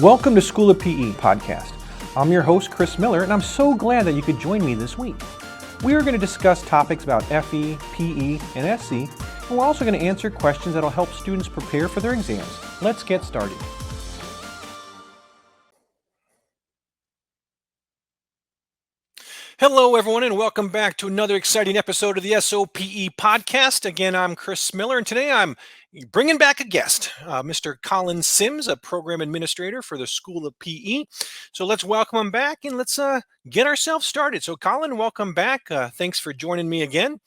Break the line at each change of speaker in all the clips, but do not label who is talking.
Welcome to School of PE podcast. I'm your host, Chris Miller, and I'm so glad that you could join me this week. We are going to discuss topics about FE, PE, and SC, and we're also going to answer questions that will help students prepare for their exams. Let's get started. Hello, everyone, and welcome back to another exciting episode of the SOPE podcast. Again, I'm Chris Miller, and today I'm bringing back a guest, Mr. Collin Sims, a program administrator for the School of PE. So let's welcome him back and let's get ourselves started. So, Collin, welcome back. Thanks for joining me again.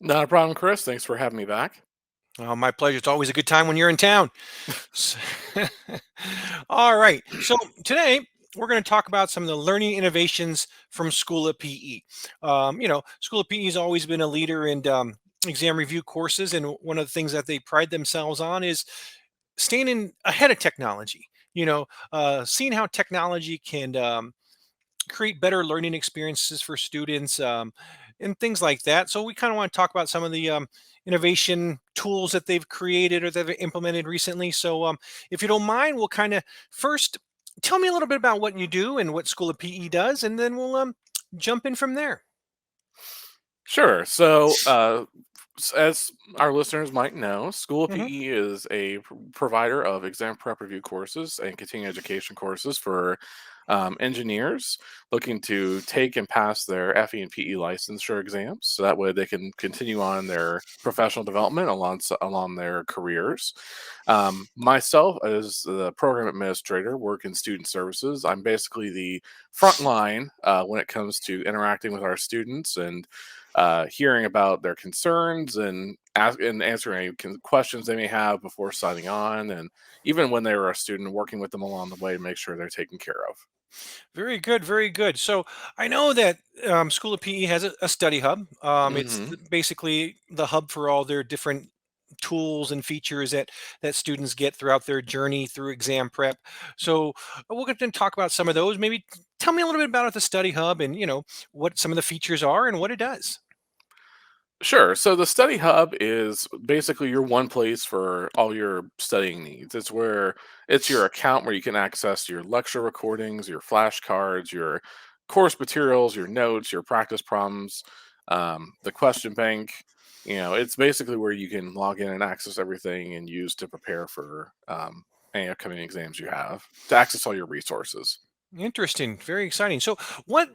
Not a problem, Chris. Thanks for having me back.
My pleasure. It's always a good time when you're in town. All right. So today we're going to talk about some of the learning innovations from School of PE. School of PE has always been a leader in exam review courses, and one of the things that they pride themselves on is staying ahead of technology. Seeing how technology can create better learning experiences for students and things like that. So we kind of want to talk about some of the innovation tools that they've created or that they've implemented recently. So if you don't mind, we'll kind of first tell me a little bit about what you do and what School of PE does, and then we'll jump in from there.
Sure. So, as our listeners might know, School of
Hmm.
PE is a provider of exam prep review courses and continuing education courses for engineers looking to take and pass their FE and PE licensure exams. So that way they can continue on their professional development along their careers. Myself, as the program administrator, work in student services. I'm basically the front line when it comes to interacting with our students and hearing about their concerns and answering any questions they may have before signing on, and even when they were a student, working with them along the way to make sure they're taken care of.
Very good, very good. So I know that School of PE has a study hub. It's
Hmm.
basically the hub for all their different tools and features that students get throughout their journey through exam prep. So we're going to talk about some of those. Maybe tell me a little bit about the study hub and what some of the features are and what it does.
Sure. So the study hub is basically your one place for all your studying needs. It's your account where you can access your lecture recordings, your flashcards, your course materials, your notes, your practice problems, the question bank. It's basically where you can log in and access everything and use to prepare for any upcoming exams you have to access all your resources.
Interesting, very exciting. So what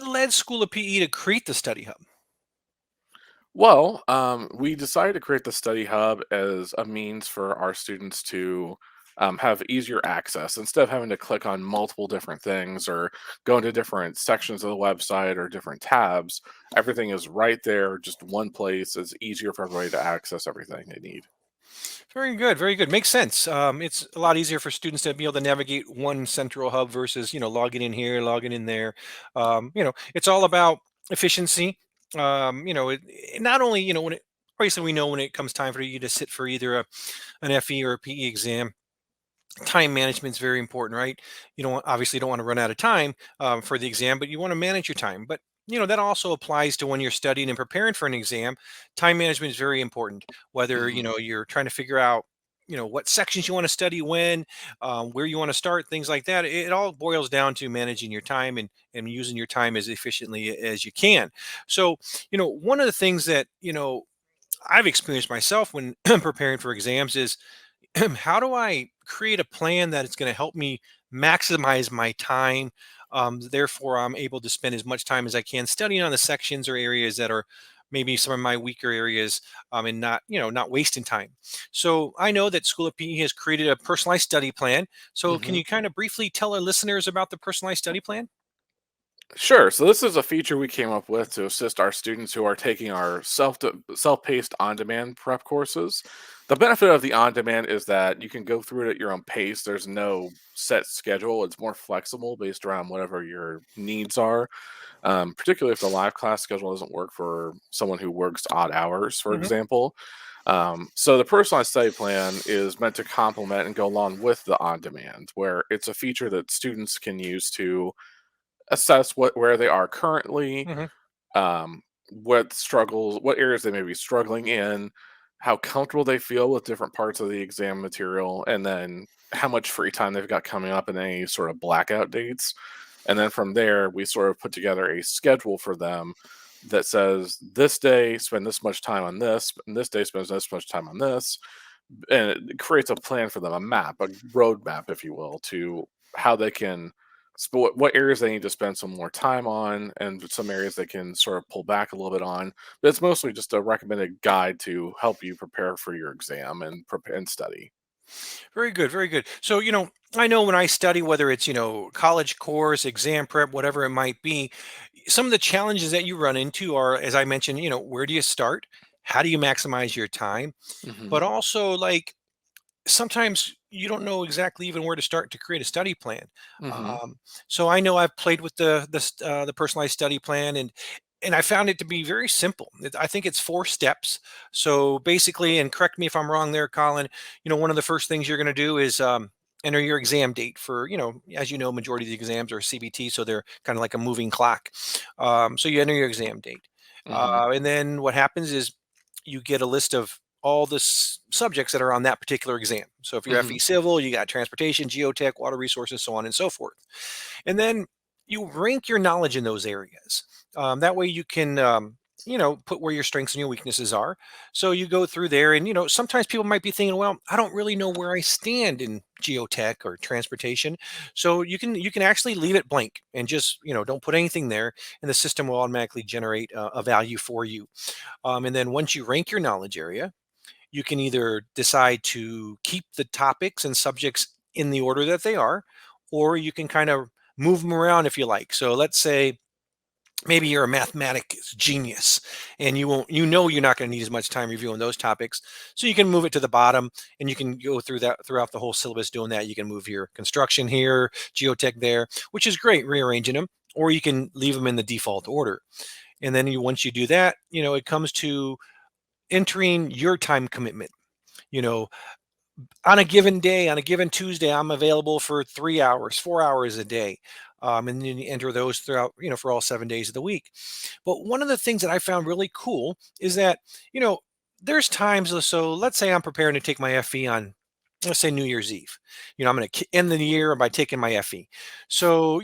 led School of PE to create the study hub?
Well, we decided to create the study hub as a means for our students to have easier access instead of having to click on multiple different things or go into different sections of the website or different tabs. Everything is right there, just one place. It's easier for everybody to access everything they need.
Very good, very good. Makes sense. It's a lot easier for students to be able to navigate one central hub versus logging in here, logging in there. It's all about efficiency. Not only when it obviously we know when it comes time for you to sit for either an FE or a PE exam, time management is very important, right? Obviously don't want to run out of time for the exam, but you want to manage your time. But that also applies to when you're studying and preparing for an exam. Time management is very important. Whether
Hmm.
you're trying to figure out what sections you want to study when, where you want to start, things like that. It all boils down to managing your time and using your time as efficiently as you can. So one of the things that I've experienced myself when preparing for exams is how do I create a plan that it's going to help me maximize my time? Therefore, I'm able to spend as much time as I can studying on the sections or areas that are maybe some of my weaker areas, and not wasting time. So I know that School of PE has created a personalized study plan. So can
Hmm.
you kind of briefly tell our listeners about the personalized study plan?
Sure. So this is a feature we came up with to assist our students who are taking our self-paced on-demand prep courses. The benefit of the on-demand is that you can go through it at your own pace. There's no set schedule. It's more flexible based around whatever your needs are. Particularly if the live class schedule doesn't work for someone who works odd hours, for
Hmm.
example. So the personalized study plan is meant to complement and go along with the on-demand, where it's a feature that students can use to assess where they are currently,
Hmm.
um, what areas they may be struggling in, how comfortable they feel with different parts of the exam material, and then how much free time they've got coming up and any sort of blackout dates. And then from there, we sort of put together a schedule for them that says this day spend this much time on this, and this day spends this much time on this, and it creates a plan for them, a map, a roadmap, if you will, to how they can what areas they need to spend some more time on, and some areas they can sort of pull back a little bit on. But it's mostly just a recommended guide to help you prepare for your exam and prepare and study.
Very good, very good. So, I know when I study, whether it's, college course, exam prep, whatever it might be, some of the challenges that you run into are, as I mentioned, where do you start? How do you maximize your time?
Hmm.
But also, like, sometimes you don't know exactly even where to start to create a study plan.
Hmm.
Um, so I know I've played with the personalized study plan, and I found it to be very simple. I think it's 4 steps. So basically, and correct me if I'm wrong there, Colin. One of the first things you're going to do is enter your exam date for, as you know, majority of the exams are CBT, so they're kind of like a moving clock. So you enter your exam date,
Hmm.
and then what happens is you get a list of all the subjects that are on that particular exam. So if you're
Hmm.
FE Civil, you got transportation, geotech, water resources, so on and so forth. And then you rank your knowledge in those areas. That way you can, put where your strengths and your weaknesses are. So you go through there, and sometimes people might be thinking, well, I don't really know where I stand in geotech or transportation. So you can actually leave it blank and just don't put anything there, and the system will automatically generate a value for you. And then once you rank your knowledge area, you can either decide to keep the topics and subjects in the order that they are, or you can kind of move them around if you like. So let's say maybe you're a mathematics genius and you're not going to need as much time reviewing those topics. So you can move it to the bottom, and you can go through that throughout the whole syllabus doing that. You can move your construction here, geotech there, which is great, rearranging them, or you can leave them in the default order. And then once you do that, it comes to entering your time commitment. You know, on a given day, on a given Tuesday, I'm available for 3 hours, 4 hours a day. And then you enter those throughout, for all 7 days of the week. But one of the things that I found really cool is that, you know, there's times, so let's say I'm preparing to take my FE on, let's say New Year's Eve. I'm going to end the year by taking my FE. So,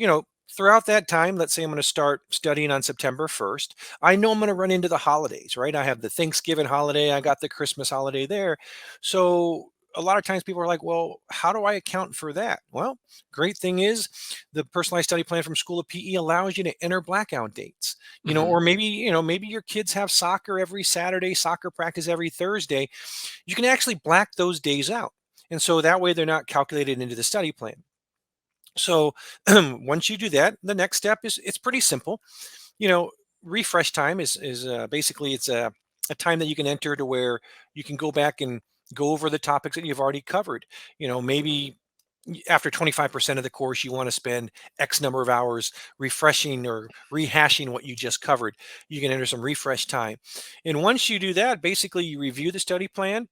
throughout that time, let's say I'm going to start studying on September 1st. I know I'm going to run into the holidays, right? I have the Thanksgiving holiday, I got the Christmas holiday there. So, a lot of times people are like, well, how do I account for that? Well, great thing is the personalized study plan from School of PE allows you to enter blackout dates,
Hmm.
or maybe your kids have soccer every Saturday, soccer practice every Thursday. You can actually black those days out. And so that way they're not calculated into the study plan. So once you do that, the next step is it's pretty simple. you know Refresh time is basically it's a time that you can enter to where you can go back and go over the topics that you've already covered. Maybe after 25% of the course you want to spend X number of hours refreshing or rehashing what you just covered. You can enter some refresh time, and once you do that, basically you review the study plan,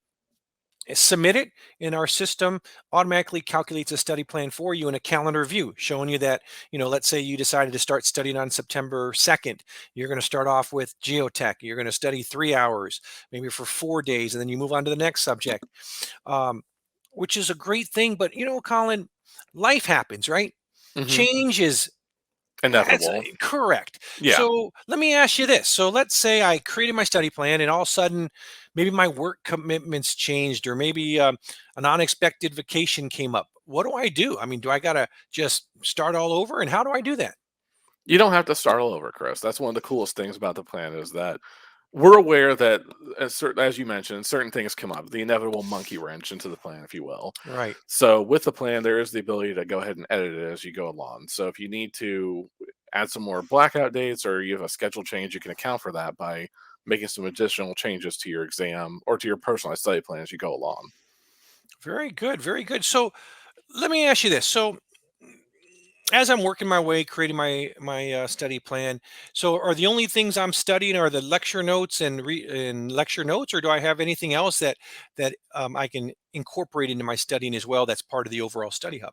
submit it, and our system automatically calculates a study plan for you in a calendar view, showing you that, let's say you decided to start studying on September 2nd. You're going to start off with geotech. You're going to study 3 hours, maybe for 4 days, and then you move on to the next subject, um, which is a great thing. But, Colin, life happens, right?
Hmm.
Change is that's
Inevitable.
correct.
Yeah.
So let me ask you this. So let's say I created my study plan, and all of a sudden, maybe my work commitments changed, or maybe an unexpected vacation came up. What do I do? I mean, do I got to just start all over? And how do I do that?
You don't have to start all over, Chris. That's one of the coolest things about the plan is that we're aware that, as you mentioned, certain things come up, the inevitable monkey wrench into the plan, if you will.
Right.
So with the plan, there is the ability to go ahead and edit it as you go along. So if you need to add some more blackout dates or you have a schedule change, you can account for that by making some additional changes to your exam or to your personalized study plan as you go along.
Very good. Very good. So let me ask you this. So as I'm working my way, creating my study plan, so are the only things I'm studying are the lecture notes and lecture notes, or do I have anything else that I can incorporate into my studying as well? That's part of the overall study hub.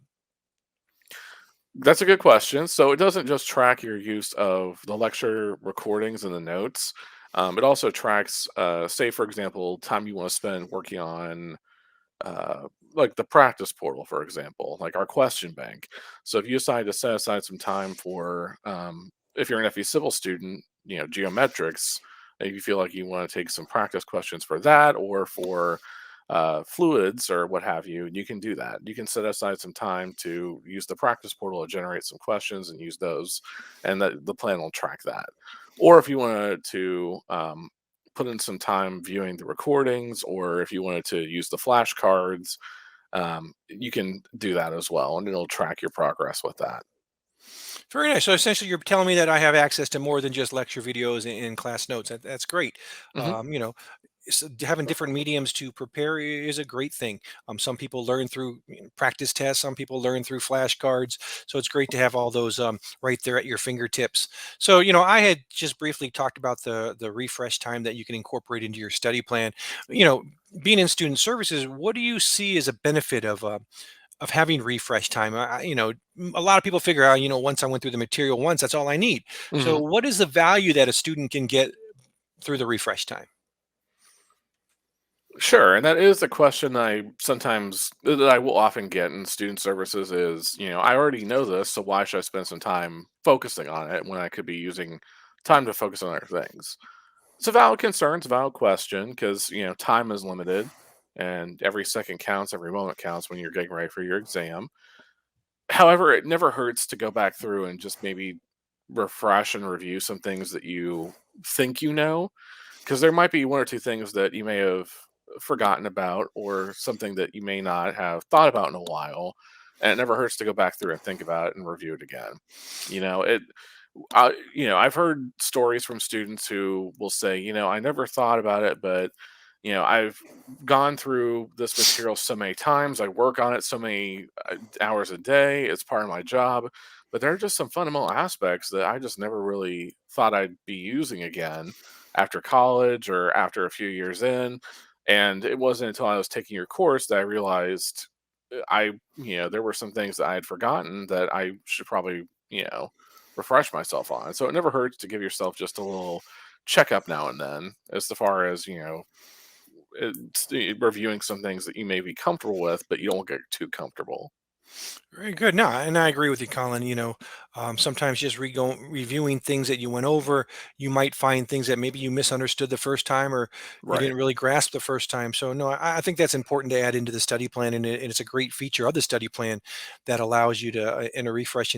That's a good question. So it doesn't just track your use of the lecture recordings and the notes. It also tracks, say, for example, time you want to spend working on uh, like the practice portal, for example, like our question bank. So if you decide to set aside some time for, if you're an FE Civil student, geometrics, if you feel like you want to take some practice questions for that or for fluids or what have you, you can do that. You can set aside some time to use the practice portal to generate some questions and use those, and the plan will track that. Or if you wanted to put in some time viewing the recordings, or if you wanted to use the flashcards, you can do that as well, and it'll track your progress with that.
Very nice. So essentially, you're telling me that I have access to more than just lecture videos and class notes. That's great.
Hmm.
You know, having different mediums to prepare is a great thing. Some people learn through practice tests. Some people learn through flashcards. So it's great to have all those right there at your fingertips. So I had just briefly talked about the refresh time that you can incorporate into your study plan. You know, being in student services, what do you see as a benefit of having refresh time? A lot of people figure out, once I went through the material once, that's all I need. So
Hmm.
what is the value that a student can get through the refresh time?
Sure, and that is a question that I will often get in student services is, I already know this, so why should I spend some time focusing on it when I could be using time to focus on other things? It's a valid concern, it's a valid question because, time is limited and every second counts, every moment counts when you're getting ready for your exam. However, it never hurts to go back through and just maybe refresh and review some things that you think you know, because there might be one or two things that you may have forgotten about or something that you may not have thought about in a while. And it never hurts to go back through and think about it and review it again. You know, it I've heard stories from students who will say, I never thought about it, but I've gone through this material so many times. I work on it so many hours a day. It's part of my job. But there are just some fundamental aspects that I just never really thought I'd be using again after college or after a few years in. And it wasn't until I was taking your course that I realized there were some things that I had forgotten that I should probably, refresh myself on. So it never hurts to give yourself just a little checkup now and then, as far as, reviewing some things that you may be comfortable with, but you don't get too comfortable.
Very good. No, and I agree with you, Colin. Sometimes just reviewing things that you went over, you might find things that maybe you misunderstood the first time or you
Right.
didn't really grasp the first time. So, no, I think that's important to add into the study plan, and it's a great feature of the study plan that allows you to enter refresh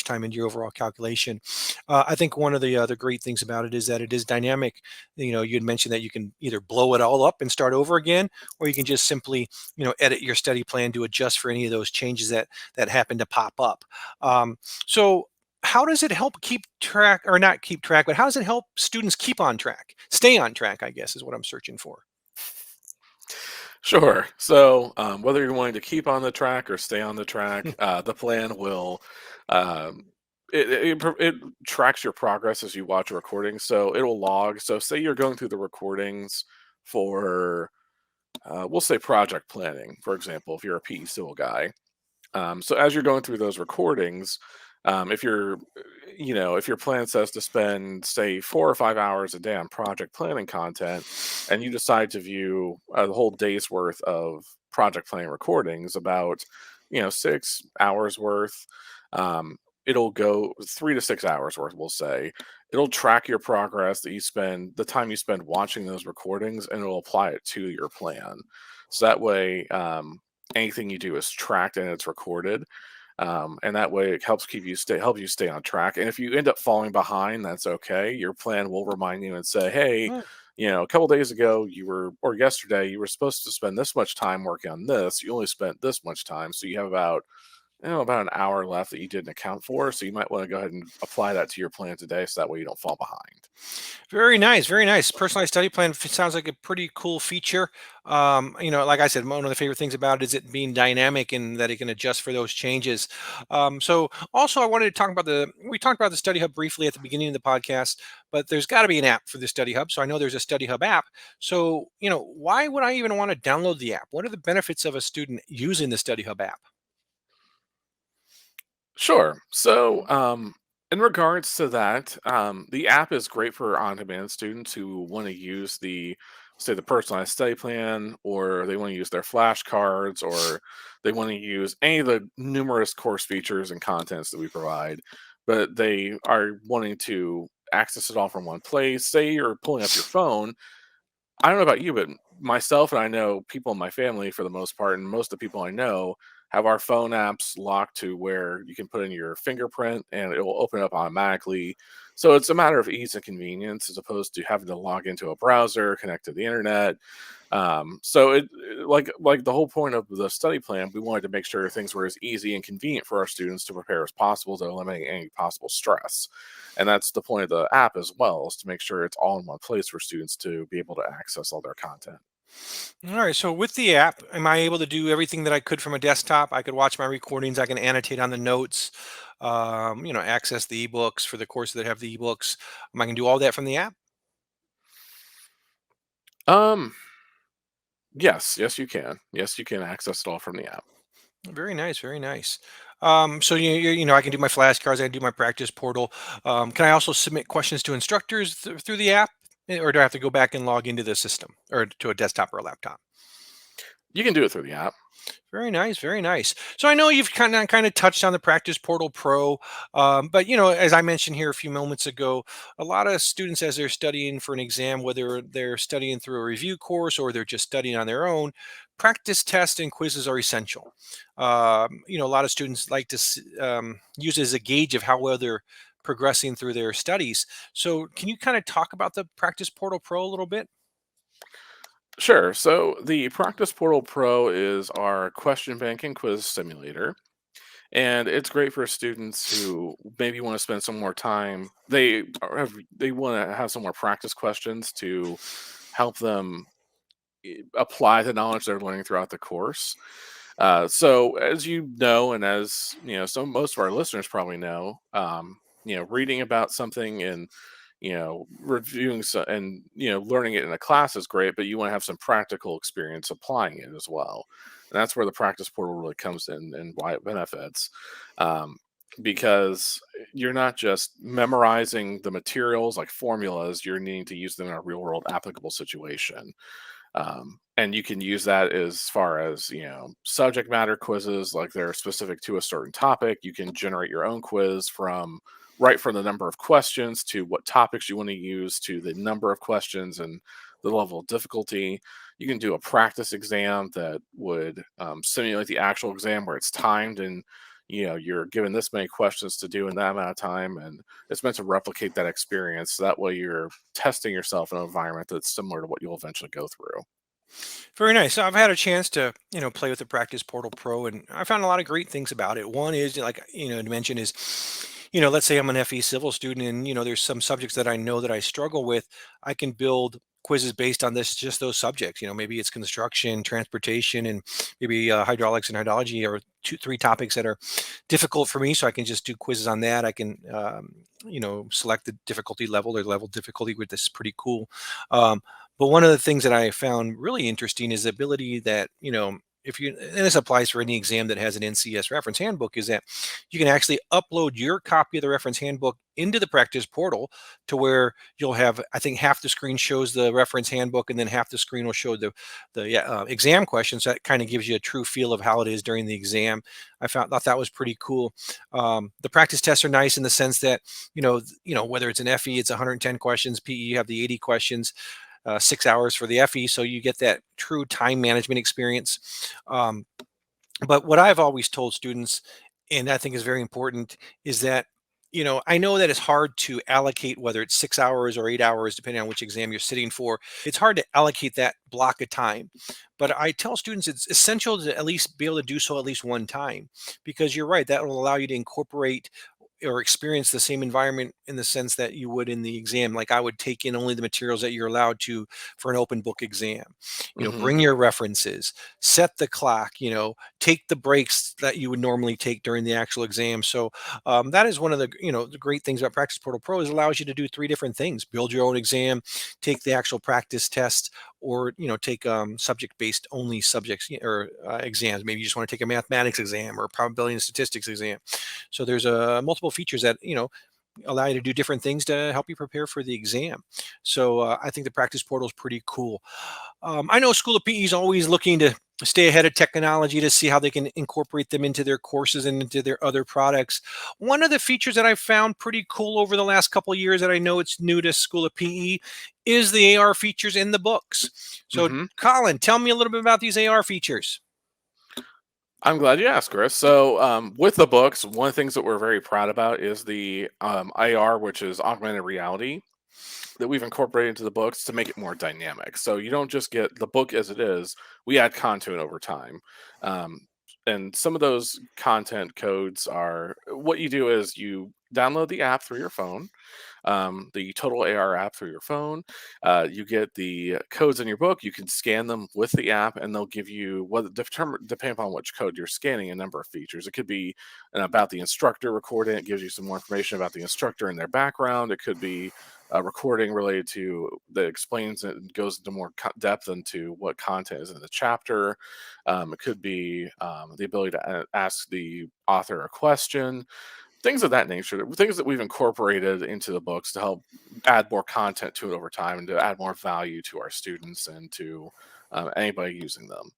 time into your overall calculation. I think one of the other great things about it is that it is dynamic. You had mentioned that you can either blow it all up and start over again, or you can just simply edit your study plan to adjust for any of those changes that happen to pop up. So how does it help keep track, or not keep track, but how does it help students keep on track, stay on track, I guess is what I'm searching for.
Sure. So, whether you're wanting to keep on the track or stay on the track, the plan will um, it tracks your progress as you watch a recording. So it'll log. So, say you're going through the recordings for, we'll say, project planning, for example, if you're a PE Civil guy. So as you're going through those recordings, if if your plan says to spend, say, 4 or 5 hours a day on project planning content, and you decide to view the whole day's worth of project planning recordings, about 6 hours worth, it'll go 3 to 6 hours worth. We'll say it'll track your progress that you spend, the time you spend watching those recordings, and it'll apply it to your plan. So that way, anything you do is tracked and it's recorded, and that way it help you stay on track. And if you end up falling behind, that's okay. Your plan will remind you and say, hey,
Hmm.
a couple days ago or yesterday you were supposed to spend this much time working on this. You only spent this much time, so you have about an hour left that you didn't account for. So you might want to go ahead and apply that to your plan today, so that way you don't fall behind.
Very nice, very nice. Personalized study plan sounds like a pretty cool feature. Like I said, one of the favorite things about it is it being dynamic and that it can adjust for those changes. So also I wanted to talk about we talked about the Study Hub briefly at the beginning of the podcast, but there's got to be an app for the Study Hub. So I know there's a Study Hub app. So, why would I even want to download the app? What are the benefits of a student using the Study Hub app?
Sure. So, In regards to that, the app is great for on-demand students who want to use say, the personalized study plan, or they want to use their flashcards, or they want to use any of the numerous course features and contents that we provide, but they are wanting to access it all from one place. Say you're pulling up your phone. I don't know about you, but myself and I know people in my family for the most part, and most of the people I know have our phone apps locked to where you can put in your fingerprint and it will open up automatically. So it's a matter of ease and convenience as opposed to having to log into a browser, connect to the internet. Like the whole point of the study plan, we wanted to make sure things were as easy and convenient for our students to prepare as possible to eliminate any possible stress. And that's the point of the app as well, is to make sure it's all in one place for students to be able to access all their content.
All right. So with the app, am I able to do everything that I could from a desktop? I could watch my recordings. I can annotate on the notes. Access the ebooks for the courses that have the ebooks. I can do all that from the app.
Um, yes, you can. Yes, you can access it all from the app.
Very nice. Very nice. So I can do my flashcards. I can do my practice portal. Can I also submit questions to instructors through the app, or do I have to go back and log into the system or to a desktop or a laptop?
You can do it through the app.
Very nice, very nice. So I know you've kind of touched on the Practice Portal Pro, but as I mentioned here a few moments ago, a lot of students as they're studying for an exam, whether they're studying through a review course or they're just studying on their own, practice tests and quizzes are essential. A lot of students like to use it as a gauge of how well they're progressing through their studies. So can you kind of talk about the Practice Portal Pro a little bit?
Sure. So the Practice Portal Pro is our question bank and quiz simulator. And it's great for students who maybe want to spend some more time. They want to have some more practice questions to help them apply the knowledge they're learning throughout the course. So as you know, and as you know, most of our listeners probably know, reading about something and reviewing and learning it in a class is great, but you want to have some practical experience applying it as well. And that's where the practice portal really comes in and why it benefits. Um, because you're not just memorizing the materials like formulas, you're needing to use them in a real world applicable situation. And you can use that as far as subject matter quizzes, like they're specific to a certain topic. You can generate your own quiz from the number of questions to what topics you want to use to the number of questions and the level of difficulty. You can do a practice exam that would simulate the actual exam where it's timed, and you're given this many questions to do in that amount of time, and it's meant to replicate that experience. So that way you're testing yourself in an environment that's similar to what you'll eventually go through.
Very nice. So I've had a chance to, play with the Practice Portal Pro, and I found a lot of great things about it. One is, like, to mention is, let's say I'm an FE civil student, and there's some subjects that I know that I struggle with. I can build quizzes based on just those subjects. Maybe it's construction, transportation, and maybe hydraulics and hydrology are two, three topics that are difficult for me. So I can just do quizzes on that. I can, select the difficulty level or level difficulty, which is pretty cool. Um, but one of the things that I found really interesting is the ability that, if you, and this applies for any exam that has an NCS reference handbook, is that you can actually upload your copy of the reference handbook into the practice portal to where you'll have, I think half the screen shows the reference handbook and then half the screen will show the exam questions. So that kind of gives you a true feel of how it is during the exam. Thought that was pretty cool. The practice tests are nice in the sense that, whether it's an FE, it's 110 questions, PE, you have the 80 questions. 6 hours for the FE, so you get that true time management experience. Um, but what I've always told students, and I think is very important, is that I know that it's hard to allocate whether it's 6 hours or 8 hours, depending on which exam you're sitting for. It's hard to allocate that block of time. But I tell students it's essential to at least be able to do so at least one time, because you're right, that will allow you to incorporate or experience the same environment in the sense that you would in the exam. Like I would take in only the materials that you're allowed to for an open book exam.
Hmm.
Bring your references, set the clock, take the breaks that you would normally take during the actual exam. So that is one of the, the great things about Practice Portal Pro is it allows you to do three different things: build your own exam, take the actual practice test, or take subject-based only subjects or exams. Maybe you just want to take a mathematics exam or probability and statistics exam. So there's multiple features that allow you to do different things to help you prepare for the exam. So I think the practice portal is pretty cool. I know School of PE is always looking to stay ahead of technology to see how they can incorporate them into their courses and into their other products. One of the features that I've found pretty cool over the last couple of years that I know it's new to School of PE is the AR features in the books. So,
Hmm.
Colin, tell me a little bit about these AR features.
I'm glad you asked, Chris. So, with the books, one of the things that we're very proud about is the IR, which is augmented reality, that we've incorporated into the books to make it more dynamic. So you don't just get the book as it is; we add content over time. Um, and some of those content codes are what you do is you download the app through your phone, the Total AR app through your phone. You get the codes in your book. You can scan them with the app, and they'll give you what depending upon which code you're scanning, a number of features. It could be about the instructor recording. It gives you some more information about the instructor and their background. It could be a recording related to that explains it and goes into more depth into what content is in the chapter. It could be the ability to ask the author a question, things of that nature, things that we've incorporated into the books to help add more content to it over time and to add more value to our students and to anybody using them.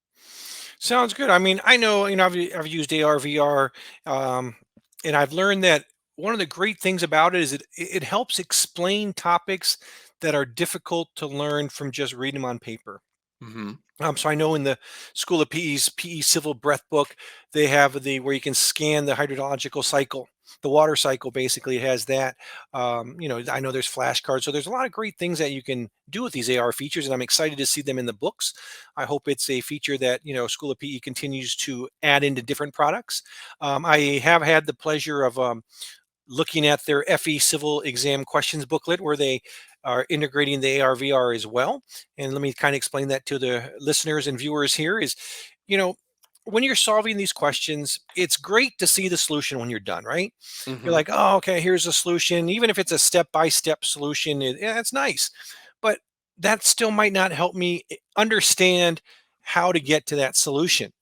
Sounds good. I mean, I know, I've used AR, VR, and I've learned that one of the great things about it is it helps explain topics that are difficult to learn from just reading them on paper.
Hmm.
So I know in the School of PE's PE Civil Breath book, they have the where you can scan the hydrological cycle, the water cycle. Basically, it has that. I know there's flashcards, so there's a lot of great things that you can do with these AR features, and I'm excited to see them in the books. I hope it's a feature that School of PE continues to add into different products. I have had the pleasure of looking at their FE civil exam questions booklet where they are integrating the AR VR as well. And let me kind of explain that to the listeners and viewers here is, you know, when you're solving these questions, it's great to see the solution when you're done, right? You're
Hmm.
like, oh, okay, here's a solution. Even if it's a step by step solution, yeah, it's nice. But that still might not help me understand how to get to that solution.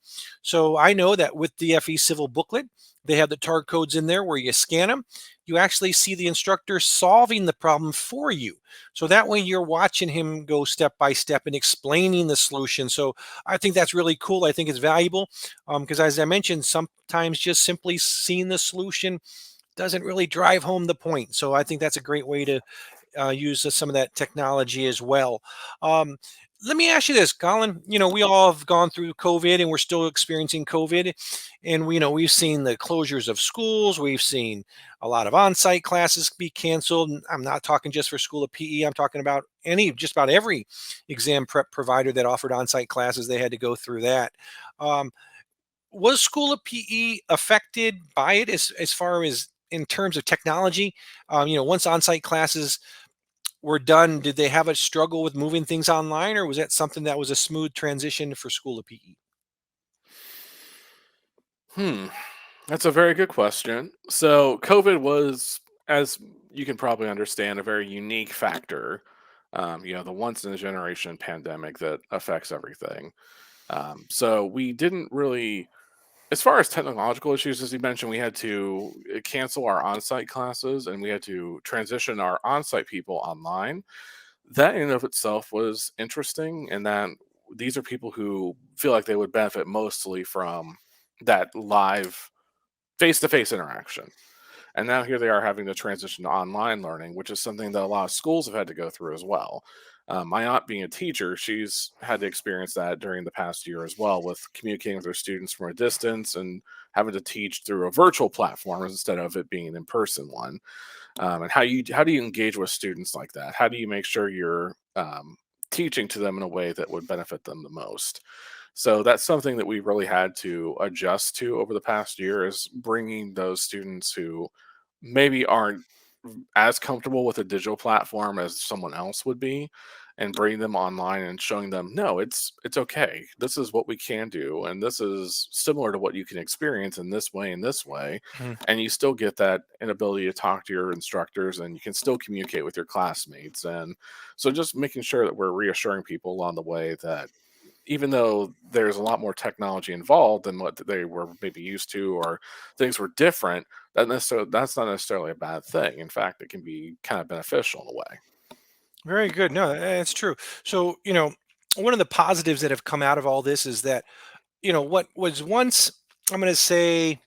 So I know that with the FE Civil booklet, they have the tar codes in there where you scan them. You actually see the instructor solving the problem for you. So that way you're watching him go step by step and explaining the solution. So I think that's really cool. I think it's valuable because, as I mentioned, sometimes just simply seeing the solution doesn't really drive home the point. So I think that's a great way to use some of that technology as well. Um, Let me ask you this, Colin. We all have gone through COVID and we're still experiencing COVID. And we've seen the closures of schools. We've seen a lot of on-site classes be canceled. And I'm not talking just for School of PE. I'm talking about just about every exam prep provider that offered on-site classes. They had to go through that. Um, was School of PE affected by it as far as in terms of technology? Once on-site classes were done, did they have a struggle with moving things online, or was that something that was a smooth transition for School of PE?
Hmm. That's a very good question. So, COVID was, as you can probably understand, a very unique factor. The once in a generation pandemic that affects everything. So, we didn't really, as far as technological issues, as you mentioned, we had to cancel our on site classes and we had to transition our on site people online. That in and of itself was interesting, and that these are people who feel like they would benefit mostly from that live face to face interaction. And now here they are having to transition to online learning, which is something that a lot of schools have had to go through as well. My aunt, being a teacher, she's had to experience that during the past year as well, with communicating with her students from a distance and having to teach through a virtual platform instead of it being an in-person one. And how do you engage with students like that? How do you make sure you're teaching to them in a way that would benefit them the most? So that's something that we really had to adjust to over the past year, is bringing those students who maybe aren't as comfortable with a digital platform as someone else would be, and bringing them online and showing them, no, it's okay, this is what we can do, and this is similar to what you can experience in this way,
Mm.
and you still get that inability to talk to your instructors, and you can still communicate with your classmates. And so just making sure that we're reassuring people along the way that even though there's a lot more technology involved than what they were maybe used to, or things were different, that's not necessarily a bad thing. In fact, it can be kind of beneficial in a way.
Very good. No, it's true. So, one of the positives that have come out of all this is that, what was once, I'm going to say,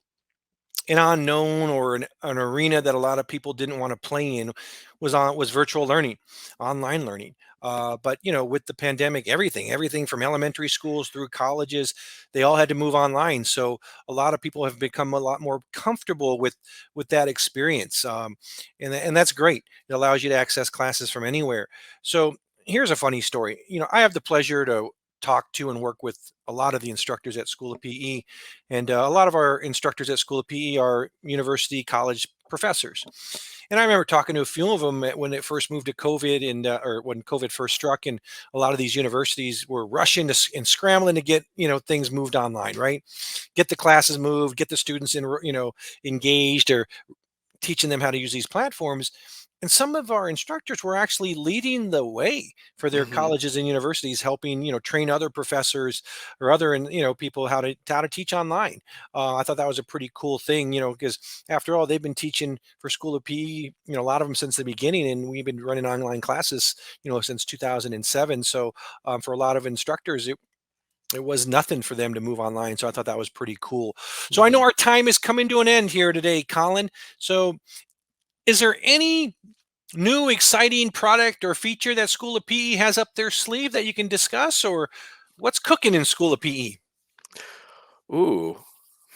an unknown or an arena that a lot of people didn't want to play in was virtual learning, online learning. But with the pandemic, everything from elementary schools through colleges, they all had to move online. So a lot of people have become a lot more comfortable with that experience, and that's great. It allows you to access classes from anywhere. So here's a funny story. I have the pleasure to talk to and work with a lot of the instructors at School of PE, and a lot of our instructors at School of PE are university college professors. And I remember talking to a few of them when it first moved to COVID, and or when COVID first struck, and a lot of these universities were rushing and scrambling to get things moved online, right? Get the classes moved, get the students engaged, or teaching them how to use these platforms. And some of our instructors were actually leading the way for their
Hmm.
colleges and universities, helping train other professors or other and people how to teach online. I thought that was a pretty cool thing, because after all, they've been teaching for School of PE, a lot of them since the beginning, and we've been running online classes, since 2007. So for a lot of instructors, it was nothing for them to move online. So I thought that was pretty cool. So I know
Hmm.
our time is coming to an end here today, Colin. So is there any new exciting product or feature that School of PE has up their sleeve that you can discuss, or what's cooking in School of PE?
Ooh.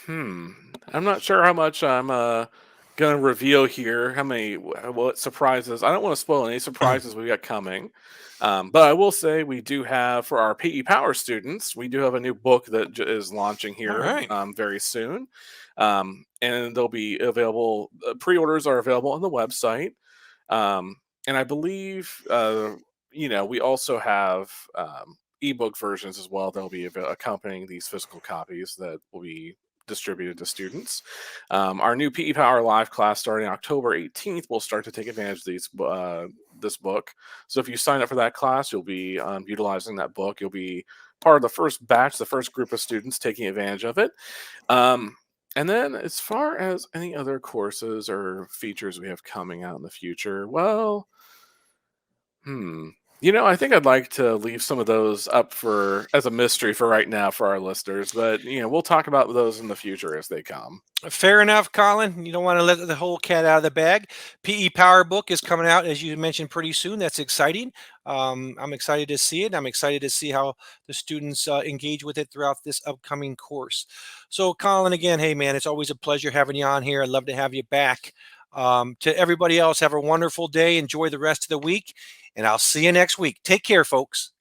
Hmm. I'm not sure how much I'm gonna reveal here. How many what surprises? I don't want to spoil any surprises we got coming. But I will say we do have for our PE Power students, we do have a new book that is launching
All
here
right.
very soon, and they'll be available. Pre-orders are available on the website, um, and I believe we also have ebook versions as well. They'll be accompanying these physical copies that will be distributed to students. Our new PE Power Live class starting October 18th will start to take advantage of this book. So if you sign up for that class, you'll be utilizing that book. You'll be part of the first batch, the first group of students taking advantage of it. Um, and then, as far as any other courses or features we have coming out in the future, well, Hmm. I think I'd like to leave some of those up for as a mystery for right now for our listeners, but we'll talk about those in the future as they come.
Fair enough, Colin. You don't want to let the whole cat out of the bag. PE Power Book is coming out, as you mentioned, pretty soon. That's exciting. I'm excited to see it. I'm excited to see how the students engage with it throughout this upcoming course. So, Colin, again, hey, man, it's always a pleasure having you on here. I'd love to have you back. To everybody else, have a wonderful day. Enjoy the rest of the week, and I'll see you next week. Take care, folks.